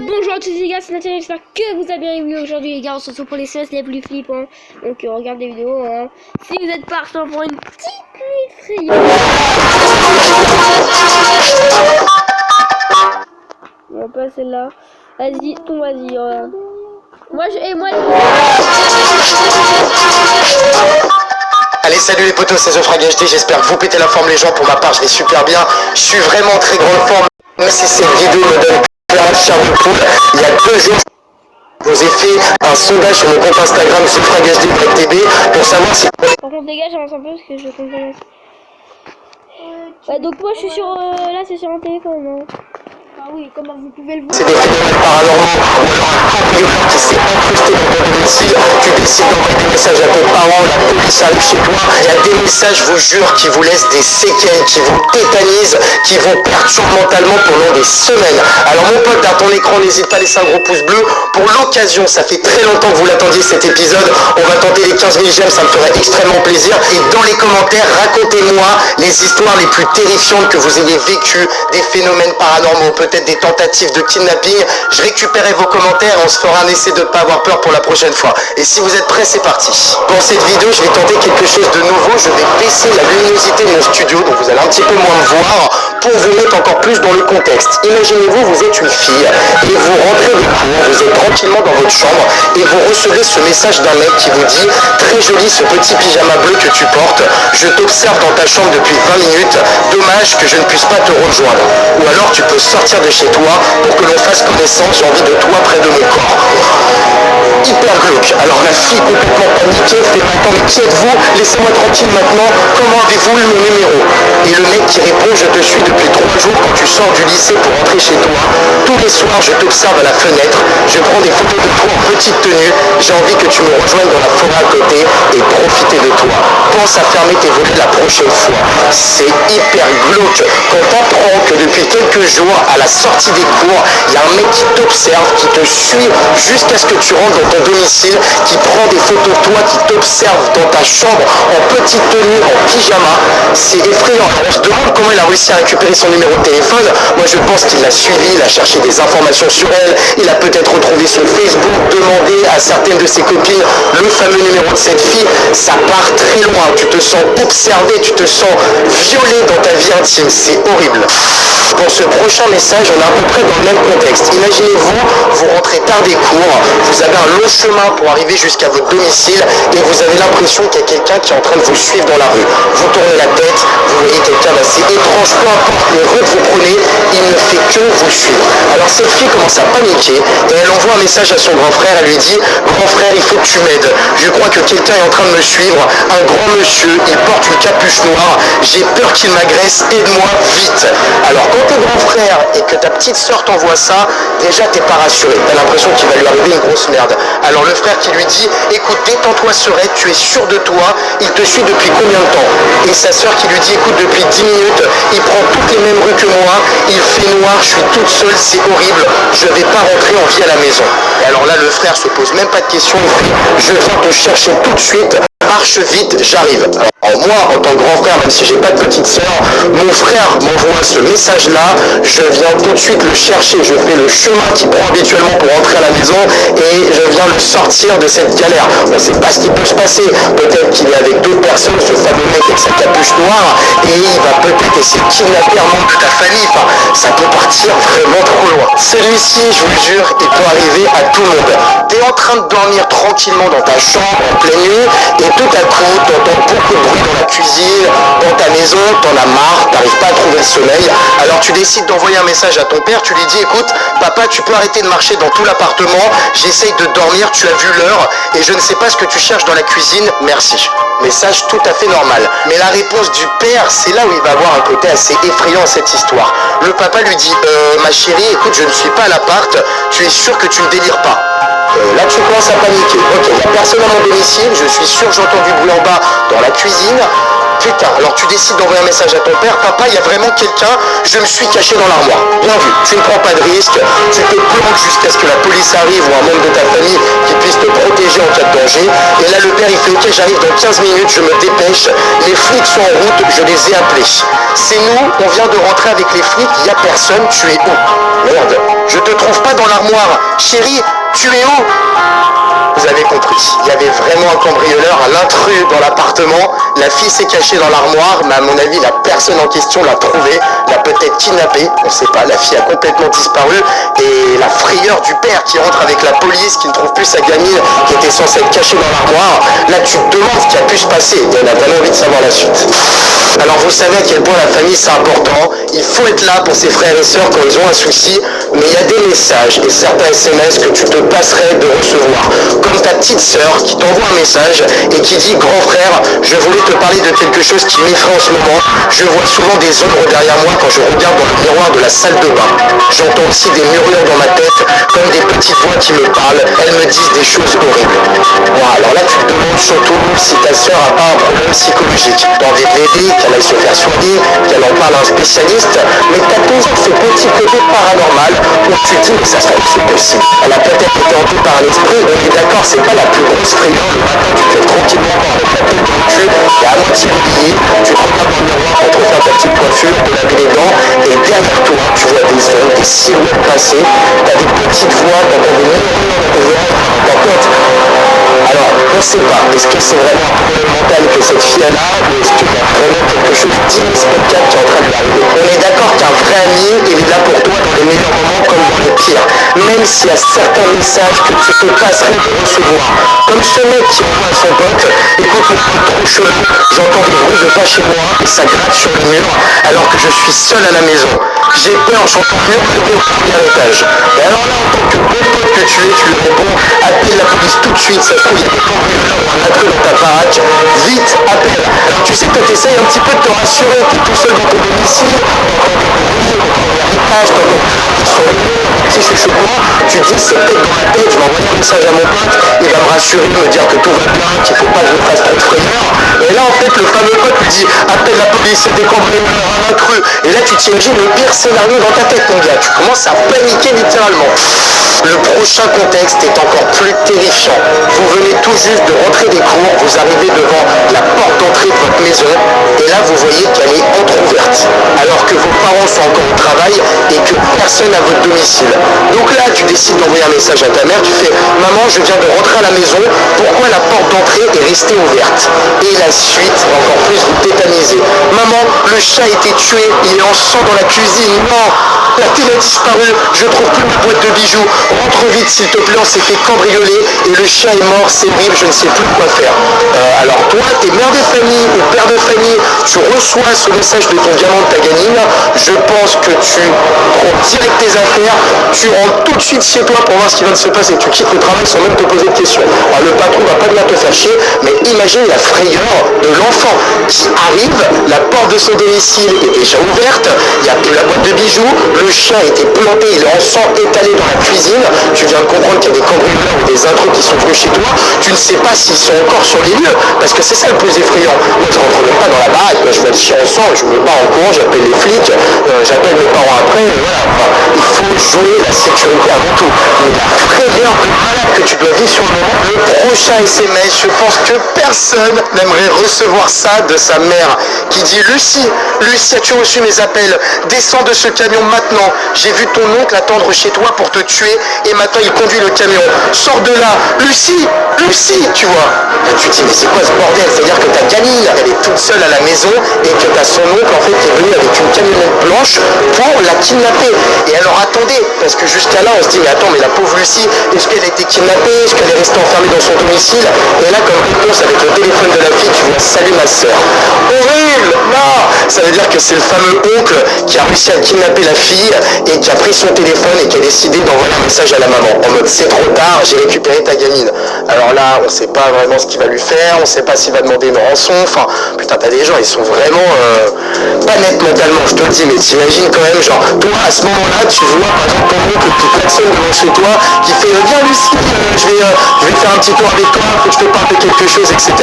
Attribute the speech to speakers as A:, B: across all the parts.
A: Bonjour à tous les gars, c'est Nathalie, j'espère que vous avez bien aimé aujourd'hui les gars, on se retrouve pour les séances les plus flippants. Donc regardez les vidéos hein. Si vous êtes partant pour une petite nuit effrayante. On pas celle-là. Vas-y, ton vas-y. Moi
B: Allez, salut les potos, c'est Zofrag HD, j'espère que vous pétez la forme les gens. Pour ma part je vais super bien, je suis vraiment en très grande forme. Même si cette vidéo me donne plein de chair de poule, il y a 2 jours je vous ai fait un sondage sur mon compte Instagram ZofragHD.tv pour savoir si...
A: Par contre les gars, j'avance un peu parce que je comprends. Donc moi je suis sur... là c'est sur un téléphone hein. Ah oui, comment vous pouvez le voir.
B: C'est des phénomènes paranormaux ou alors un cambrioleur qui s'est incrusté dans ton domicile, tu décides d'envoyer des messages à tes parents, la police arrive chez toi, il y a des messages, je vous jure, qui vous laissent des séquelles, qui vous tétanisent, qui vous perturbent mentalement pendant des semaines. Alors mon pote, dans ton écran, n'hésite pas à laisser un gros pouce bleu. Pour l'occasion, ça fait très longtemps que vous l'attendiez cet épisode, on va tenter les 15 000 j'aime, ça me ferait extrêmement plaisir. Et dans les commentaires, racontez-moi les histoires les plus terrifiantes que vous ayez vécues, des phénomènes paranormaux, peut-être des tentatives de kidnapping. Je récupérerai vos commentaires et on se fera un essai de ne pas avoir peur pour la prochaine fois. Et si vous êtes prêts, c'est parti. Pour cette vidéo, je vais tenter quelque chose de nouveau. Je vais baisser la luminosité de mon studio, donc vous allez un petit peu moins me voir, pour vous mettre encore plus dans le contexte. Imaginez-vous, vous êtes une fille et vous rentrez des cours, vous êtes tranquillement dans votre chambre et vous recevez ce message d'un mec qui vous dit « Très joli ce petit pyjama bleu que tu portes, je t'observe dans ta chambre depuis 20 minutes, dommage que je ne puisse pas te rejoindre. » Ou alors tu peux sortir de chez toi pour que l'on fasse connaissance, j'ai envie de toi près de mon corps. Hyper glauque. Alors la fille complètement paniquée fait « Attends, mais qui êtes-vous? Laissez-moi tranquille maintenant, comment avez-vous eu mon numéro ?» Et le mec qui répond « Je te suis depuis 3 jours quand tu sors du lycée pour rentrer chez toi. Tous les soirs je t'observe à la fenêtre, je prends des photos de toi en petite tenue, j'ai envie que tu me rejoignes dans la forêt à côté et profiter de toi. Pense à fermer tes volets la prochaine fois. » C'est hyper glauque quand t'apprends que depuis quelques jours, à la sortie des cours, il y a un mec qui t'observe, qui te suit jusqu'à ce que tu rentres dans ton domicile, qui prend des photos de toi, qui t'observe dans ta chambre en petite tenue, en pyjama. C'est effrayant. On se demande comment il a réussi à récupérer son numéro de téléphone. Moi je pense qu'il l'a suivi, il a cherché des informations sur elle, il a peut-être retrouvé son Facebook, demandé à certaines de ses copines le fameux numéro de cette fille. Ça part très loin, tu te sens observé, tu te sens violé dans ta vie intime, c'est horrible. Pour ce prochain message, on est à peu près dans le même contexte. Imaginez-vous, vous rentrez tard des cours, vous avez un long chemin pour arriver jusqu'à votre domicile et vous avez l'impression qu'il y a quelqu'un qui est en train de vous suivre dans la rue. Vous tournez la tête, vous voyez quelqu'un d'assez étrange, peu importe les rues que vous prenez, il ne fait que vous suivre. Alors cette fille commence à paniquer et elle envoie un message à son grand frère, elle lui dit « Grand frère, il faut que tu m'aides, je crois que quelqu'un est en train de me suivre, un grand monsieur, il porte une capuche noire, j'ai peur qu'il m'agresse, aide-moi vite. » Alors quand t'es grand frère et que ta petite sœur t'envoie ça, déjà t'es pas rassuré, t'as l'impression qu'il va lui arriver une grosse merde. Alors le frère qui lui dit « Écoute, détends-toi Serette, tu es sûr de toi, il te suit depuis combien de temps ?» Et sa sœur qui lui dit « Écoute, depuis 10 minutes, il prend toutes les mêmes rues que moi, il fait noir, je suis toute seule, c'est horrible, je vais pas rentrer en vie à la maison. » Et alors là le frère se pose même pas de questions, il fait « Je viens te chercher tout de suite, marche vite, j'arrive. » Alors moi, en tant que grand frère, même si j'ai pas de petite sœur, mon frère m'envoie ce message-là, je viens tout de suite le chercher, je fais le chemin qu'il prend habituellement pour rentrer à la maison et je viens le sortir de cette galère. On ne sait pas ce qui peut se passer, peut-être qu'il est avec d'autres personnes, ce fameux mec avec sa capuche noire, et il va peut-être essayer de kidnapper un membre de ta famille, enfin, ça peut partir vraiment trop loin. Celui-ci, je vous le jure, il peut arriver à tout le monde. T'es en train de dormir tranquillement dans ta chambre en pleine nuit, et tout à coup, t'entends beaucoup de bruit dans la cuisine, dans ta maison, t'en as marre, t'arrives pas à trouver le sommeil, alors tu décides d'envoyer un message à ton père, tu lui dis écoute, papa, tu peux arrêter de marcher dans tout l'appartement, j'essaye de dormir, tu as vu l'heure, et je ne sais pas ce que tu cherches dans la cuisine, merci. Message tout à fait normal. Mais la réponse du père, c'est là où il va avoir un côté assez effrayant à cette histoire. Le papa lui dit ma chérie, écoute, je ne suis pas à l'appart, tu es sûr que tu ne délires pas? Là tu commences à paniquer. Ok, il n'y a personne à mon domicile, je suis sûr que j'entends du bruit en bas dans la cuisine. Putain, alors tu décides d'envoyer un message à ton père, papa, il y a vraiment quelqu'un, je me suis caché dans l'armoire. Bien vu, tu ne prends pas de risque, tu te planques jusqu'à ce que la police arrive ou un membre de ta famille qui puisse te protéger en cas de danger. Et là le père il fait ok, j'arrive dans 15 minutes, je me dépêche, les flics sont en route, je les ai appelés. C'est nous, on vient de rentrer avec les flics, il n'y a personne, tu es où? Merde, je te trouve pas dans l'armoire. l'armoire. Chérie, tu es où? Vous avez compris, il y avait vraiment un cambrioleur, un intrus dans l'appartement. La fille s'est cachée dans l'armoire, mais à mon avis, la personne en question l'a trouvée, l'a peut-être kidnappée, on ne sait pas. La fille a complètement disparu et la frayeur du père qui rentre avec la police, qui ne trouve plus sa gamine qui était censée être cachée dans l'armoire. Là, tu te demandes ce qui a pu se passer et on a vraiment envie de savoir la suite. Alors, vous savez à quel point la famille c'est important. Il faut être là pour ses frères et sœurs quand ils ont un souci, mais il y a des messages et certains SMS que tu te passerais de recevoir. Comme ta petite sœur qui t'envoie un message et qui dit: grand frère, je voulais te parler de quelque chose qui m'effraie en ce moment. Je vois souvent des ombres derrière moi quand je regarde dans le miroir de la salle de bain. J'entends aussi des murmures dans ma tête, comme des petites voix qui me parlent. Elles me disent des choses horribles. Bon, alors là, tu te demandes surtout si ta sœur a pas un problème psychologique. T'as envie de l'aider, qu'elle aille se faire soigner, qu'elle en parle à un spécialiste, mais t'as toujours ce petit côté paranormal où tu te dis: mais ça serait possible. Elle a peut-être été hantée par un esprit. On est d'accord, c'est pas la plus grosse frayeur. Le matin, tu te fais tranquillement avec la tête dans le cul, et à moitié habillé, tu te regardes dans le miroir pour te refaire ta petite coiffure, te laver les dents, et derrière toi, tu vois des ombres, des silhouettes passer, t'as des petites voix, t'entends des murmures dans ta tête. Alors, on ne sait pas, est-ce que c'est vraiment un problème mental que cette fille a là, ou est-ce qu'il y a vraiment quelque chose d'inexplicable qui est en train de lui arriver? On est d'accord qu'un vrai ami, il est là pour toi dans les meilleurs moments comme dans les pires, même s'il y a certains messages que tu te passerais de recevoir. Comme ce mec qui envoie à son pote: écoute, le truc trop chelou, j'entends des bruits de pas chez moi et ça gratte sur le mur alors que je suis seul à la maison. J'ai peur, j'entends mieux que au premier étage. Et alors là, en tant que bon pote que tu es, tu lui réponds: appelle la police tout de suite, ça se trouve il y a des cambrioleurs ou un intrus dans ta baraque, vite, appelle. Alors tu sais, toi t'essayes un petit peu de te rassurer, t'es tout seul dans ton domicile, si c'est chez moi, tu te dis: c'est peut-être dans ma tête, je vais envoyer un message à mon pote, il va me rassurer, me dire que tout va bien, qu'il faut pas que je me fasse trop de frayeur. Et là en fait le fameux pote lui dit: appelle la police, c'est des cambrioleurs, un intrus. Et là tu t'imagines le pire scénario dans ta tête, mon gars, tu commences à paniquer littéralement. Le prochain contexte est encore plus terrifiant. Vous venez tout juste de rentrer des cours, vous arrivez devant la porte d'entrée de votre maison et là vous voyez qu'elle est entrouverte alors que vos parents sont encore au travail et que personne à votre domicile. Donc là tu décides d'envoyer un message à ta mère, tu fais: maman, je viens de rentrer à la maison, pourquoi la porte d'entrée est restée ouverte? Et la suite va encore plus vous tétaniser. Maman, le chat a été tué, il est en sang dans la cuisine. Non, la télé a disparu, je trouve plus ma boîte de bijoux. Rentre vite s'il te plaît, on s'est fait cambrioler et le chat est mort, c'est horrible, je ne sais plus quoi faire. Alors toi, t'es mère de famille ou père de famille, tu reçois ce message de ton diamant de ta gamine, je pense que tu prends direct tes affaires, tu rentres tout de suite chez toi pour voir ce qui vient de se passer, tu quittes le travail sans même te poser de questions. Alors le patron va pas bien te faire chier, mais imagine la frayeur de l'enfant qui arrive, la porte de son domicile est déjà ouverte, il n'y a plus la boîte de bijoux, le chien a été planté, il est en sang étalé dans la cuisine, tu viens de comprendre qu'il y a des cambrioleurs ou des intrus qui sont venus chez toi, tu ne sais pas s'ils sont encore sur les lieux, parce que c'est ça le plus effrayant. Moi je rentre même pas dans la baraque, moi, je vois le chien en sang, je me barre en courant, j'appelle les flics, j'appelle mes parents après, voilà. Enfin, il faut jouer la sécurité avant tout. Mais la frayeur de malade que tu dois vivre sur le moment, le prochain SMS, je pense que personne n'aimerait recevoir ça de sa mère qui dit: Lucie, as-tu reçu mes appels? Descends de ce camion maintenant, j'ai vu ton oncle attendre chez toi pour te tuer et maintenant il conduit le camion. Sors de là, Lucie, tu vois. Et tu te dis: mais c'est quoi ce bordel? C'est-à-dire que ta gamine, elle est toute seule à la maison et que t'as son oncle en fait qui est venu avec une camionnette blanche pour la kidnapper. Et alors attendez, parce que jusqu'à là on se dit: mais attends, mais la pauvre Lucie, est-ce qu'elle a été kidnappée? Est-ce qu'elle est restée enfermée dans son domicile? Et là comme réponse avec le téléphone de la fille, tu vois: salut ma soeur. Horrible! Non! Ça veut dire que c'est le fameux oncle qui a réussi à kidnapper la fille et qui a pris son téléphone et qui a décidé d'envoyer un message à la maman en mode: c'est trop tard, j'ai récupéré ta gamine. Alors là on sait pas vraiment ce qu'il va lui faire, on sait pas s'il va demander une rançon, enfin putain, t'as des gens, ils sont vraiment pas nets mentalement, je te le dis, mais t'imagines quand même, genre toi à ce moment là tu vois par exemple ton oncle qui klaxonne devant chez toi, qui fait: viens Lucie, je vais faire un petit tour avec toi, faut que je te parle de quelque chose, etc.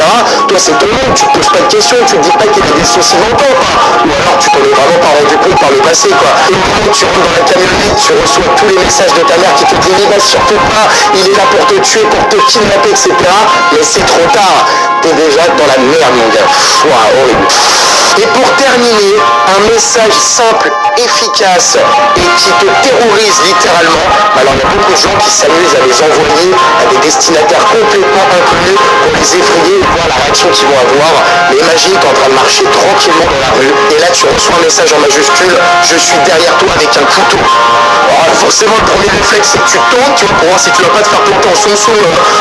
B: Toi c'est ton oncle, tu te poses pas de questions, tu te dis pas qu'il y a des soucis mentaux, quoi. Ou alors tu t'en es vraiment pas rendu compte par le passé, quoi. Et quand tu rentres dans la camionnette, tu reçois tous les messages de ta mère qui te dit: n'y va surtout pas, il est là pour te tuer, pour te kidnapper, etc. Mais c'est trop tard, t'es déjà dans la merde, mon gars. Waouh, horrible. Et pour terminer, un message simple, efficace et qui te terrorise littéralement. Alors il y a beaucoup de gens qui s'amusent à les envoyer à des destinataires complètement inconnus pour les effrayer et voir la réaction qu'ils vont avoir. Mais imagine, tu es en train de marcher tranquillement dans la rue et là tu reçois un message en majuscule, je suis derrière toi avec un couteau. Alors, forcément le premier réflexe c'est que tu tournes, tu vois, pour voir si tu vas pas te faire planter en son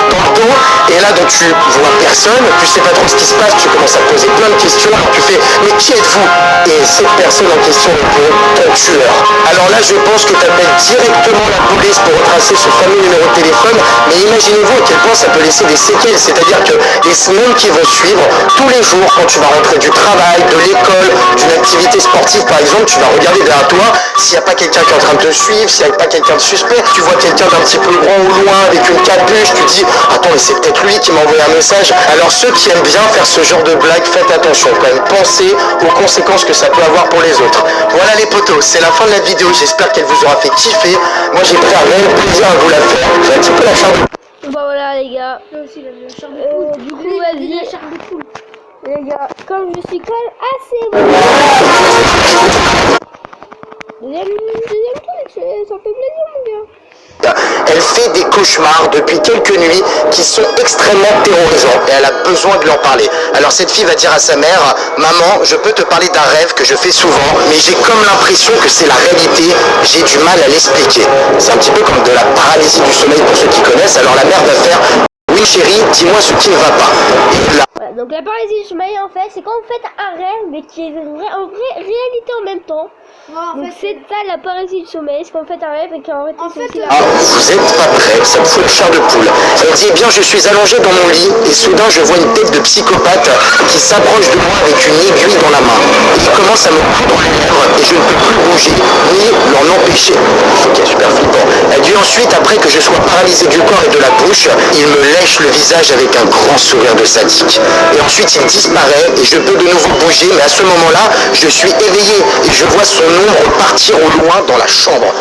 B: dans le dos. Et là donc tu vois personne, tu sais pas trop ce qui se passe, tu commences à te poser plein de questions, alors tu fais mais qui êtes-vous? Et cette personne en question répond ton tueur. Alors là je pense que tu appelles directement la police pour retracer ce fameux numéro de téléphone, mais imaginez-vous à quel point ça peut laisser des séquelles, c'est-à-dire que les semaines qui vont suivre, tous les jours quand tu vas rentrer du travail, de l'école, d'une activité sportive par exemple, tu vas regarder derrière toi s'il n'y a pas quelqu'un qui est en train de te suivre, s'il n'y a pas quelqu'un de suspect, tu vois quelqu'un d'un petit peu grand au loin avec une capuche, tu dis attends mais c'est peut-être lui qui m'a envoyé un message. Alors ceux qui aiment bien faire ce genre de blague, faites attention quand même, pensez aux conséquences que ça peut avoir pour les autres. Voilà les potos, c'est la fin de la vidéo, j'espère qu'elle vous aura fait kiffer. Moi j'ai pris un réel plaisir à vous la faire, j'ai un petit peu la charme.
A: Bah voilà les gars.
C: Moi aussi, la charme de poule.
A: Du coup vas-y.
C: La charme de poule.
A: Les gars, comme je suis quand même assez bon. Deuxième truc, ça fait plaisir mon gars.
B: Elle fait des cauchemars depuis quelques nuits qui sont extrêmement terrorisants et elle a besoin de leur parler. Alors cette fille va dire à sa mère, maman, je peux te parler d'un rêve que je fais souvent, mais j'ai comme l'impression que c'est la réalité, j'ai du mal à l'expliquer. C'est un petit peu comme de la paralysie du sommeil pour ceux qui connaissent. Alors la mère va faire, oui chérie, dis-moi ce qui ne va pas. Et là,
A: Voilà, donc la paralysie du sommeil en fait, c'est quand vous faites un rêve mais qui est en vraie réalité en même temps.
C: Ouais,
A: Donc c'est ça la paralysie du sommeil, c'est quand vous faites un rêve et qu'en fait c'est aussi la
B: ah, vous êtes pas prêts, ça me fout la chair de poule. Elle dit, eh bien, je suis allongé dans mon lit et soudain je vois une tête de psychopathe qui s'approche de moi avec une aiguille dans la main. Il commence à me coudre les lèvres et je ne peux plus bouger ni l'en empêcher. Ok, super flippant. Elle dit ensuite, après que je sois paralysé du corps et de la bouche, il me lèche le visage avec un grand sourire de sadique. Et ensuite il disparaît et je peux de nouveau bouger, mais à ce moment-là, je suis éveillé et je vois son ombre partir au loin dans la chambre.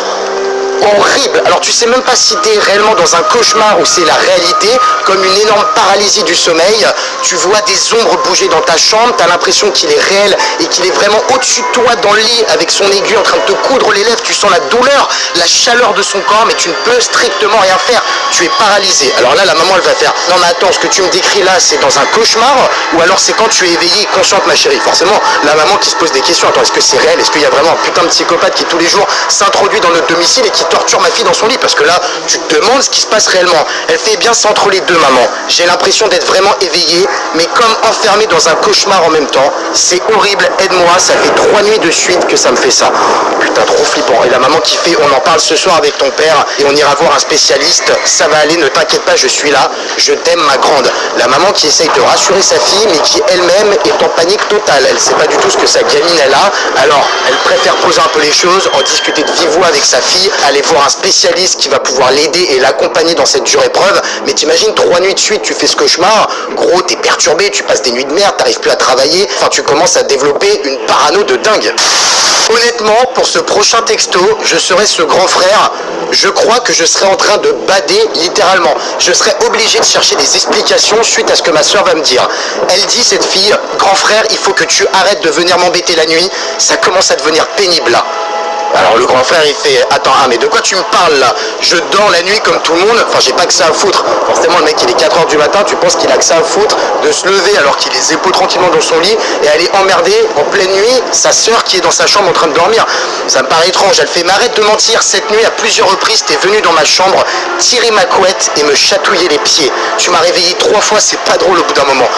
B: Horrible. Alors tu sais même pas si t'es réellement dans un cauchemar ou c'est la réalité, comme une énorme paralysie du sommeil. Tu vois des ombres bouger dans ta chambre, t'as l'impression qu'il est réel et qu'il est vraiment au-dessus de toi dans le lit avec son aiguille en train de te coudre les lèvres. Tu sens la douleur, la chaleur de son corps, mais tu ne peux strictement rien faire. Tu es paralysé. Alors là, la maman, elle va faire, non mais attends, ce que tu me décris là, c'est dans un cauchemar ou alors c'est quand tu es éveillée et consciente, ma chérie. Forcément, la maman qui se pose des questions, attends, est-ce que c'est réel? Est-ce qu'il y a vraiment un putain de psychopathe qui tous les jours s'introduit dans notre domicile et qui torture ma fille dans son lit? Parce que là, tu te demandes ce qui se passe réellement. Elle fait bien, c'est entre les deux, maman. J'ai l'impression d'être vraiment éveillée, mais comme enfermée dans un cauchemar en même temps. C'est horrible, aide-moi, ça fait 3 nuits de suite que ça me fait ça. Putain, trop flippant. Et la maman qui fait, on en parle ce soir avec ton père et on ira voir un spécialiste. Ça va aller, ne t'inquiète pas, je suis là. Je t'aime, ma grande. La maman qui essaye de rassurer sa fille, mais qui elle-même est en panique totale. Elle sait pas du tout ce que sa gamine elle a. Alors, elle préfère poser un peu les choses, en discuter de vive voix avec sa fille, aller voir un spécialiste qui va pouvoir l'aider et l'accompagner dans cette dure épreuve. Mais t'imagines, 3 nuits de suite, tu fais ce cauchemar, gros, t'es perturbé, tu passes des nuits de merde, t'arrives plus à travailler, enfin tu commences à développer une parano de dingue. Honnêtement, pour ce prochain texto, je serai ce grand frère, je crois que je serai en train de bader littéralement. Je serai obligé de chercher des explications suite à ce que ma soeur va me dire. Elle dit, cette fille, grand frère, il faut que tu arrêtes de venir m'embêter la nuit, ça commence à devenir pénible là. Alors le grand frère il fait, attends, ah mais de quoi tu me parles là? Je dors la nuit comme tout le monde, enfin j'ai pas que ça à foutre. Forcément le mec il est 4h du matin, tu penses qu'il a que ça à foutre de se lever alors qu'il est épaules tranquillement dans son lit et aller emmerder en pleine nuit sa sœur qui est dans sa chambre en train de dormir. Ça me paraît étrange, elle fait, mais arrête de mentir, cette nuit à plusieurs reprises t'es venu dans ma chambre, tirer ma couette et me chatouiller les pieds. Tu m'as réveillé 3 fois, c'est pas drôle au bout d'un moment.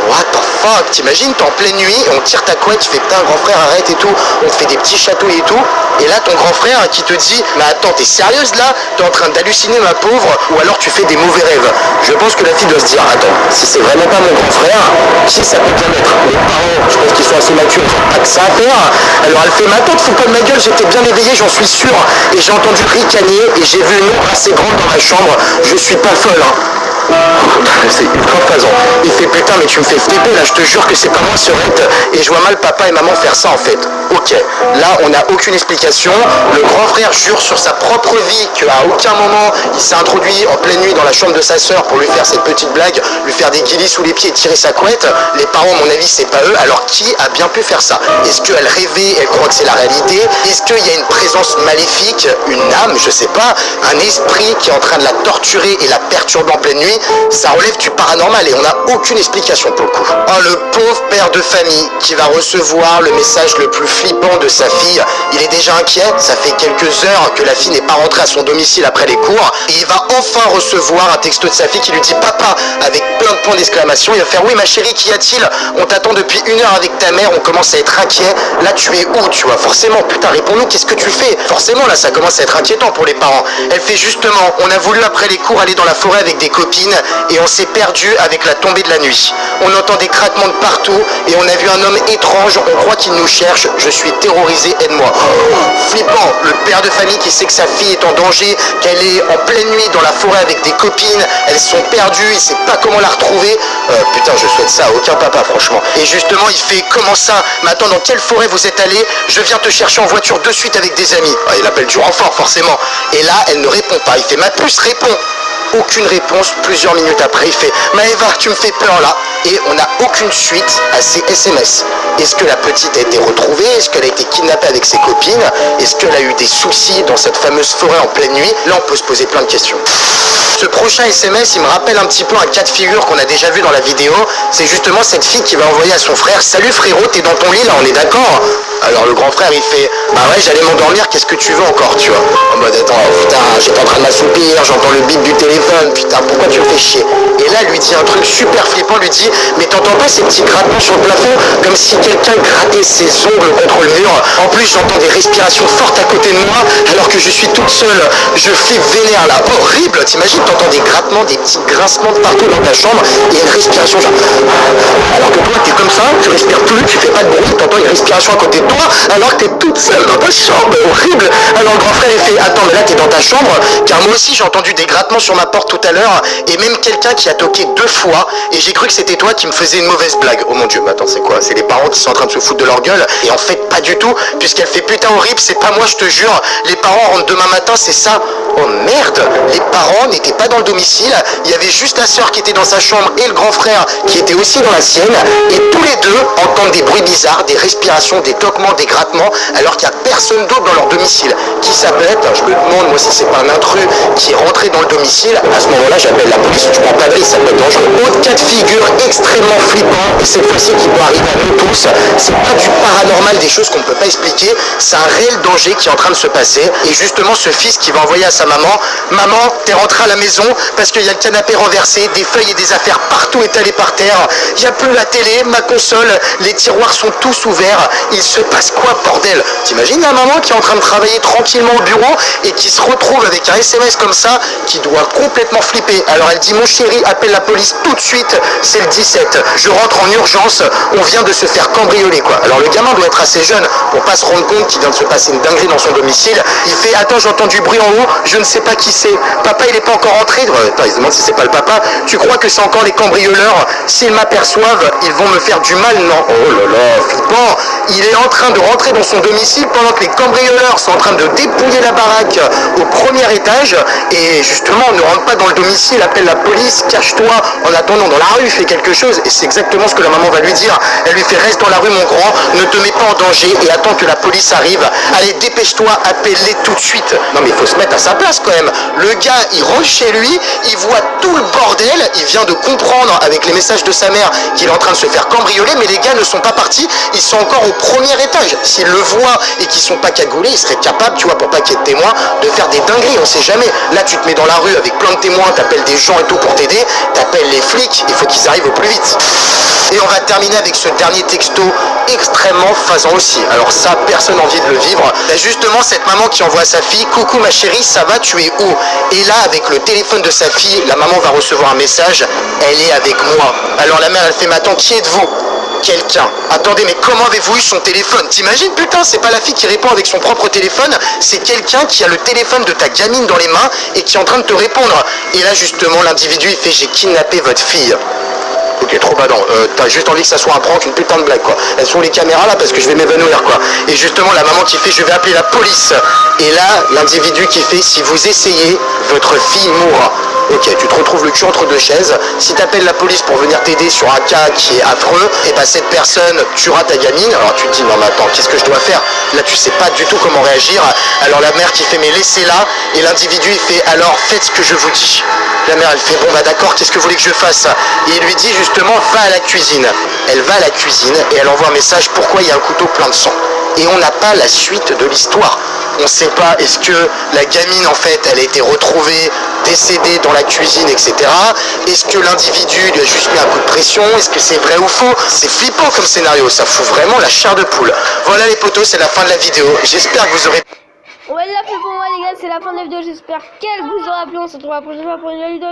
B: What the fuck? T'imagines, t'es en pleine nuit, on tire ta couette, tu fais putain grand frère arrête et tout, on te fait des petits chatouilles et tout, et là ton grand frère qui te dit mais attends t'es sérieuse là? T'es en train d'halluciner ma pauvre, ou alors tu fais des mauvais rêves. Je pense que la fille doit se dire attends, si c'est vraiment pas mon grand frère, qui ça peut bien être? Les parents, je pense qu'ils sont assez matures, ils ont pas que ça à faire. Alors elle fait mais attends te fous pas de ma gueule, j'étais bien éveillée, j'en suis sûr, et j'ai entendu ricaner et j'ai vu une ombre assez grande dans ma chambre, je suis pas folle hein. C'est ultra phasant. Il fait putain mais tu me fais flipper là, je te jure que c'est pas moi Serette et je vois mal papa et maman faire ça en fait. Ok, là on n'a aucune explication. Le grand frère jure sur sa propre vie qu'à aucun moment il s'est introduit en pleine nuit dans la chambre de sa sœur pour lui faire cette petite blague, lui faire des guilis sous les pieds et tirer sa couette. Les parents à mon avis c'est pas eux, alors qui a bien pu faire ça? Est-ce qu'elle rêvait, elle croit que c'est la réalité? Est-ce qu'il y a une présence maléfique, une âme, je sais pas, un esprit qui est en train de la torturer et la perturber en pleine nuit? Ça relève du paranormal et on n'a aucune explication pour le coup. Oh, le pauvre père de famille qui va recevoir le message le plus flippant de sa fille. Il est déjà inquiet, ça fait quelques heures que la fille n'est pas rentrée à son domicile après les cours et il va enfin recevoir un texto de sa fille qui lui dit papa avec plein de points d'exclamation. Il va faire oui ma chérie, qu'y a-t-il? On t'attend depuis 1 heure avec ta mère, on commence à être inquiet. Là tu es où? Tu vois, forcément, putain réponds-nous, qu'est-ce que tu fais? Forcément là ça commence à être inquiétant pour les parents. Elle fait justement, on a voulu après les cours aller dans la forêt avec des copines et on s'est perdu avec la tombée de la nuit. On entend des craquements de partout et on a vu un homme étrange, on croit qu'il nous cherche, je suis terrorisé, aide-moi. Flippant, le père de famille qui sait que sa fille est en danger, qu'elle est en pleine nuit dans la forêt avec des copines, elles sont perdues, il sait pas comment la retrouver. Putain, je souhaite ça à aucun papa franchement. Et justement, il fait comment ça? Mais attends, dans quelle forêt vous êtes allé? Je viens te chercher en voiture de suite avec des amis. Il appelle du renfort forcément. Et là, elle ne répond pas. Il fait ma puce, réponds. Aucune réponse. Plusieurs minutes après, il fait Maëva, tu me fais peur là. Et on n'a aucune suite à ces SMS. Est-ce que la petite a été retrouvée? Est-ce qu'elle a été kidnappée avec ses copines? Est-ce qu'elle a eu des soucis dans cette fameuse forêt en pleine nuit? Là, on peut se poser plein de questions. Ce prochain SMS, il me rappelle un petit peu un cas de figure qu'on a déjà vu dans la vidéo. C'est justement cette fille qui va envoyer à son frère Salut frérot, t'es dans ton lit là, on est d'accord? Alors le grand frère il fait Bah ouais, j'allais m'endormir, qu'est-ce que tu veux encore, tu vois? En mode attends, putain, j'étais en train de m'assoupir, j'entends le bip du téléphone, putain, pourquoi tu me fais chier? Et là, lui dit un truc super flippant, lui dit Mais t'entends pas ces petits grattements sur le plafond? Comme si quelqu'un grattait ses ongles contre le mur. En plus, j'entends des respirations fortes à côté de moi, alors que je suis toute seule. Je flippe vénère là, horrible, t'imagines? T'entends des grattements, des petits grincements de partout dans ta chambre et une respiration genre. Alors que toi t'es comme ça, tu respires plus, tu fais pas de bruit, t'entends une respiration à côté de toi alors que t'es toute seule dans ta chambre, horrible. Alors le grand frère il fait attends mais là t'es dans ta chambre, car moi aussi j'ai entendu des grattements sur ma porte tout à l'heure et même quelqu'un qui a toqué 2 fois et j'ai cru que c'était toi qui me faisais une mauvaise blague. Oh mon dieu, mais attends c'est quoi? C'est les parents qui sont en train de se foutre de leur gueule et en fait pas du tout puisqu'elle fait putain horrible, c'est pas moi je te jure, les parents rentrent demain matin, c'est ça. Oh merde, les parents n'étaient pas dans le domicile, il y avait juste la sœur qui était dans sa chambre et le grand frère qui était aussi dans la sienne et tous les deux entendent des bruits bizarres, des respirations, des toquements, des grattements alors qu'il n'y a personne d'autre dans leur domicile. Qui ça peut être? Je me demande moi si c'est pas un intrus qui est rentré dans le domicile. À ce moment-là j'appelle la police, je prends pas de risque, ça peut être dangereux. Autre cas de figure extrêmement flippant et cette fois-ci qui peut arriver à nous tous, c'est pas du paranormal, des choses qu'on ne peut pas expliquer, c'est un réel danger qui est en train de se passer et justement ce fils qui va envoyer à sa maman Maman, t'es rentrée à la maison parce qu'il y a le canapé renversé, des feuilles et des affaires partout étalées par terre. Il n'y a plus la télé, ma console, les tiroirs sont tous ouverts. Il se passe quoi, bordel? T'imagines la maman qui est en train de travailler tranquillement au bureau et qui se retrouve avec un SMS comme ça qui doit complètement flipper. Alors elle dit mon chéri, appelle la police tout de suite, c'est le 17. Je rentre en urgence, on vient de se faire cambrioler quoi. Alors le gamin doit être assez jeune pour pas se rendre compte qu'il vient de se passer une dinguerie dans son domicile. Il fait attends, j'entends du bruit en haut, je ne sais pas qui c'est. Papa il est pas encore rentré. Attends, il se demande si c'est pas le papa. Tu crois que c'est encore les cambrioleurs? S'ils m'aperçoivent, ils vont me faire du mal, non? Oh là là, flippant. Il est en train de rentrer dans son domicile pendant que les cambrioleurs sont en train de dépouiller la baraque au premier étage et justement on ne rentre pas dans le domicile, appelle la police, cache-toi en attendant dans la rue, fais quelque chose. Et c'est exactement ce que la maman va lui dire. Elle lui fait reste dans la rue mon grand, ne te mets pas en danger et attends que la police arrive. Allez dépêche-toi, appelle-les tout de suite. Non mais il faut se mettre à sa place quand même. Le gars il rentre chez lui, il voit tout le bordel, il vient de comprendre avec les messages de sa mère qu'il est en train de se faire cambrioler, mais les gars ne sont pas partis, ils sont encore au premier étage. S'ils le voient et qu'ils sont pas cagoulés, ils seraient capables, tu vois, pour pas qu'il y ait de témoins, de faire des dingueries, on sait jamais. Là tu te mets dans la rue avec plein de témoins, t'appelles des gens et tout pour t'aider, t'appelles les flics, il faut qu'ils arrivent au plus vite. Et on va terminer avec ce dernier texto extrêmement phasant aussi. Alors ça, personne n'a envie de le vivre. T'as justement cette maman qui envoie à sa fille « Coucou ma chérie, ça va, tu es où ?» Et là, avec le téléphone de sa fille, la maman va recevoir un message « Elle est avec moi ». Alors la mère, elle fait « Mais attends, qui êtes-vous » Quelqu'un. Attendez, mais comment avez-vous eu son téléphone? T'imagines, putain, c'est pas la fille qui répond avec son propre téléphone, c'est quelqu'un qui a le téléphone de ta gamine dans les mains et qui est en train de te répondre. Et là, justement, justement l'individu il fait j'ai kidnappé votre fille. Ok, trop badant. T'as juste envie que ça soit un prank, une putain de blague quoi. Elles sont les caméras là parce que je vais m'évanouir quoi. Et justement la maman qui fait je vais appeler la police. Et là l'individu qui fait si vous essayez votre fille mourra. Ok, tu te retrouves le cul entre deux chaises. Si t'appelles la police pour venir t'aider sur un cas qui est affreux, et bah cette personne tuera ta gamine. Alors tu te dis non mais attends, qu'est-ce que je dois faire? Là tu sais pas du tout comment réagir. Alors la mère qui fait mais laissez-la. Et l'individu il fait alors faites ce que je vous dis. La mère elle fait bon bah d'accord, qu'est-ce que vous voulez que je fasse? Et il lui dit justement va à la cuisine. Elle va à la cuisine et elle envoie un message pourquoi il y a un couteau plein de sang. Et on n'a pas la suite de l'histoire. On ne sait pas, est-ce que la gamine en fait elle a été retrouvée décédée dans la cuisine, etc. Est-ce que l'individu lui a juste mis un coup de pression? Est-ce que c'est vrai ou faux? C'est flippant comme scénario, ça fout vraiment la chair de poule. Voilà les potos, c'est la fin de la vidéo. J'espère que vous aurez...
A: Ouais, là, c'est pour moi, les gars, c'est la fin de la vidéo. J'espère qu'elle vous aura plu. On se retrouve la prochaine fois pour une nouvelle vidéo.